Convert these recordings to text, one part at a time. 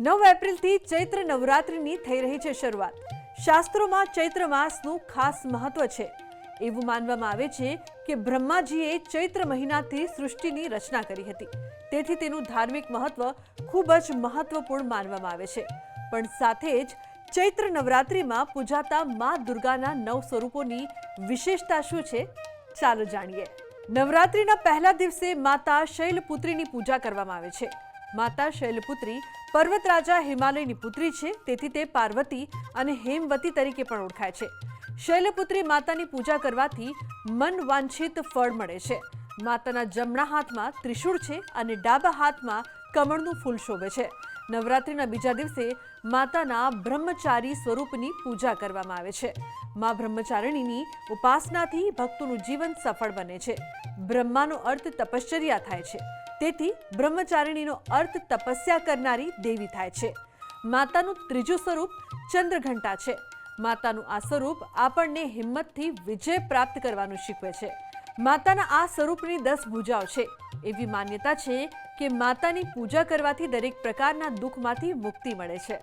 9 એપ્રિલથી ચૈત્ર નવરાત્રિની થઈ રહી છે શરૂઆત. શાસ્ત્રોમાં ચૈત્ર માસનું ખાસ મહત્વ છે. એવું માનવામાં આવે છે કે બ્રહ્માજીએ ચૈત્ર મહિનાથી સૃષ્ટિની રચના કરી હતી. તેથી તેનું ધાર્મિક મહત્વ ખૂબ જ મહત્વપૂર્ણ માનવામાં આવે છે. પણ સાથે જ ચૈત્ર નવરાત્રિમાં પૂજાતા મા દુર્ગાના 9 સ્વરૂપોની વિશેષતા શું છે? ચાલો જાણીએ. નવરાત્રિના પહેલા દિવસે માતા શૈલપુત્રીની પૂજા કરવામાં આવે છે. માતા શૈલપુત્રી પર્વતરાજા હિમાલયની પુત્રી છે. તેથી તે પાર્વતી અને હેમવતી તરીકે પણ ઓળખાય છે. શૈલપુત્રી માતાની પૂજા કરવાથી મન વાંછિત ફળ મળે છે. માતાના જમણા હાથમાં ત્રિશૂળ છે અને ડાબા હાથમાં કમળનું ફૂલ શોભે છે. નવરાત્રિના બીજા દિવસે માતાના બ્રહ્મચારી સ્વરૂપની પૂજા કરવામાં આવે છે. મા બ્રહ્મચારિણીની ઉપાસનાથી ભક્તોનું જીવન સફળ બને છે. બ્રહ્માનો અર્થ તપશ્ચર્યા થાય છે. તેથી બ્રહ્મચારિણીનો અર્થ તપસ્યા કરનારી દેવી થાય છે. માતાનું ત્રીજું સ્વરૂપ ચંદ્રઘંટા છે. માતાનું આ સ્વરૂપ આપણને હિંમતથી વિજય પ્રાપ્ત કરવાનું શીખવે છે. માતાના આ સ્વરૂપની 10 ભુજાઓ છે. એવી માન્યતા છે કે માતાની પૂજા કરવાથી દરેક પ્રકારના દુઃખમાંથી મુક્તિ મળે છે.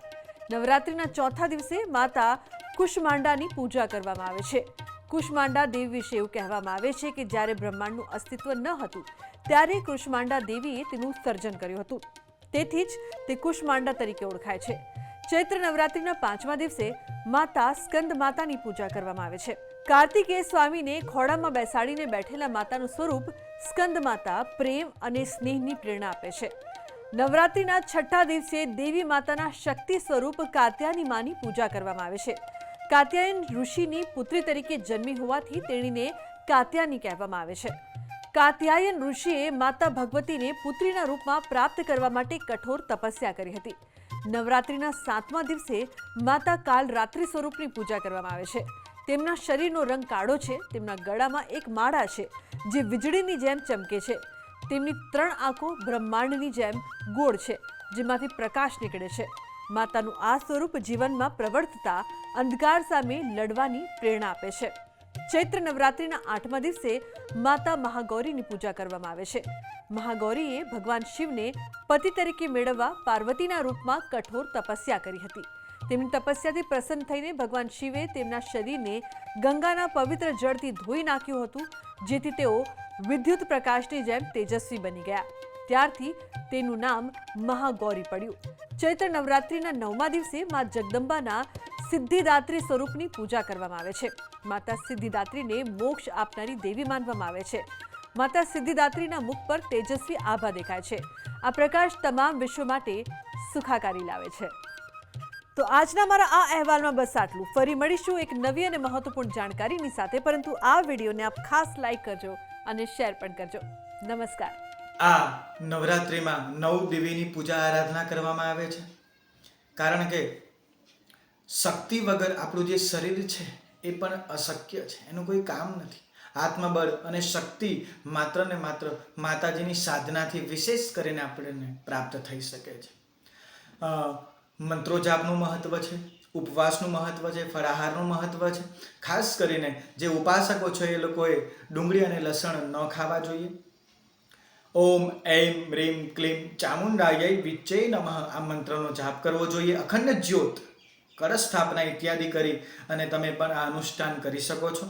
નવરાત્રિના ચોથા દિવસે માતા કુષ્માંડાની પૂજા કરવામાં આવે છે. કુષ્માંડા દેવી વિશે એવું કહેવામાં આવે છે કે જ્યારે બ્રહ્માંડનું અસ્તિત્વ ન હતું ત્યારે કુષ્માંડા દેવીએ તેનું સર્જન કર્યું હતું. તેથી જ તે કુષ્માંડા તરીકે ઓળખાય છે. ચૈત્ર નવરાત્રિના 5મા દિવસે માતા સ્કંદ માતાની પૂજા કરવામાં આવે છે. કાર્તિકેય સ્વામીને ખોળામાં બેસાડીને બેઠેલા માતાનું સ્વરૂપ સ્કંદ માતા પ્રેમ અને સ્નેહની પ્રેરણા આપે છે. નવરાત્રિના 6ઠા દિવસે દેવી માતાના શક્તિ સ્વરૂપ કાત્યાયની માની પૂજા કરવામાં આવે છે. કાત્યાયન ઋષિની પુત્રી તરીકે જન્મી હોવાથી તેણીને કાત્યાયની કહેવામાં આવે છે. કાત્યાયન ઋષિએ માતા ભગવતીને પુત્રીના રૂપમાં પ્રાપ્ત કરવા માટે કઠોર તપસ્યા કરી હતી. નવરાત્રિના 7મા દિવસે માતા કાલરાત્રિ સ્વરૂપની પૂજા કરવામાં આવે છે. તેમના શરીરનો રંગ કાળો છે. તેમના ગળામાં એક માળા છે જે વીજળીની જેમ ચમકે છે. તેમની 3 આંખો બ્રહ્માંડની જેમ ગોળ છે જેમાંથી પ્રકાશ નીકળે છે. માતાનું આ સ્વરૂપ જીવનમાં પ્રવર્તતા અંધકાર સામે લડવાની પ્રેરણા આપે છે. ચૈત્ર નવરાત્રિના 8મા દિવસે માતા મહાગૌરીની પૂજા કરવામાં આવે છે. મહાગૌરીએ ભગવાન શિવને પતિ તરીકે મેળવવા પાર્વતીના રૂપમાં કઠોર તપસ્યા કરી હતી. તેમની તપસ્યાથી પ્રસન્ન થઈને ભગવાન શિવે તેમના શરીરને ગંગાના પવિત્ર જળથી ધોઈ નાખ્યું હતું, જેથી તેઓ વિદ્યુત પ્રકાશની જેમ તેજસ્વી બની ગયા. ત્યારથી તેનું નામ મહાગૌરી પડ્યું. ચૈત્ર નવરાત્રિના 9મા દિવસે મા જગદંબાના સિદ્ધિદાત્રી સ્વરૂપની પૂજા કરવામાં આવે છે. માતા સિદ્ધિદાત્રીને મોક્ષ આપનારી દેવી માનવામાં આવે છે. માતા સિદ્ધિદાત્રીના મુખ પર તેજસ્વી આભા દેખાય છે. આ પ્રકાશ તમામ વિશ્વ માટે સુખાકારી લાવે છે. તો આજના મારા આ અહેવાલમાં બસ આટલું. ફરી મળીશું એક નવી અને મહત્વપૂર્ણ જાણકારીની સાથે. પરંતુ આ વિડીયોને આપ ખાસ લાઈક કરજો અને શેર પણ કરજો. નમસ્કાર. આ નવરાત્રિમાં 9 દેવીની પૂજા આરાધના કરવામાં આવે છે. કારણ કે શક્તિ વગર આપણું જે શરીર છે એ પણ અશક્ય છે. એનું કોઈ કામ નથી. આત્મબળ અને શક્તિ માત્ર ને માત્ર માતાજીની સાધનાથી વિશેષ કરીને આપણને પ્રાપ્ત થઈ શકે છે. મંત્રો જાપનું મહત્વ છે, ઉપવાસનું મહત્વ છે, ફળાહારનું મહત્વ છે. ખાસ કરીને જે ઉપાસકો છે એ લોકોએ ડુંગળી અને લસણ ન ખાવા જોઈએ. ઓમ એમ રીમ ક્લીમ ચામુંડાય વિચ્ચે નમઃ આ મંત્રનો જાપ કરવો જોઈએ. અખંડ જ્યોત કળશ સ્થાપના ઇત્યાદિ કરી અને તમે પણ આ અનુષ્ઠાન કરી શકો છો.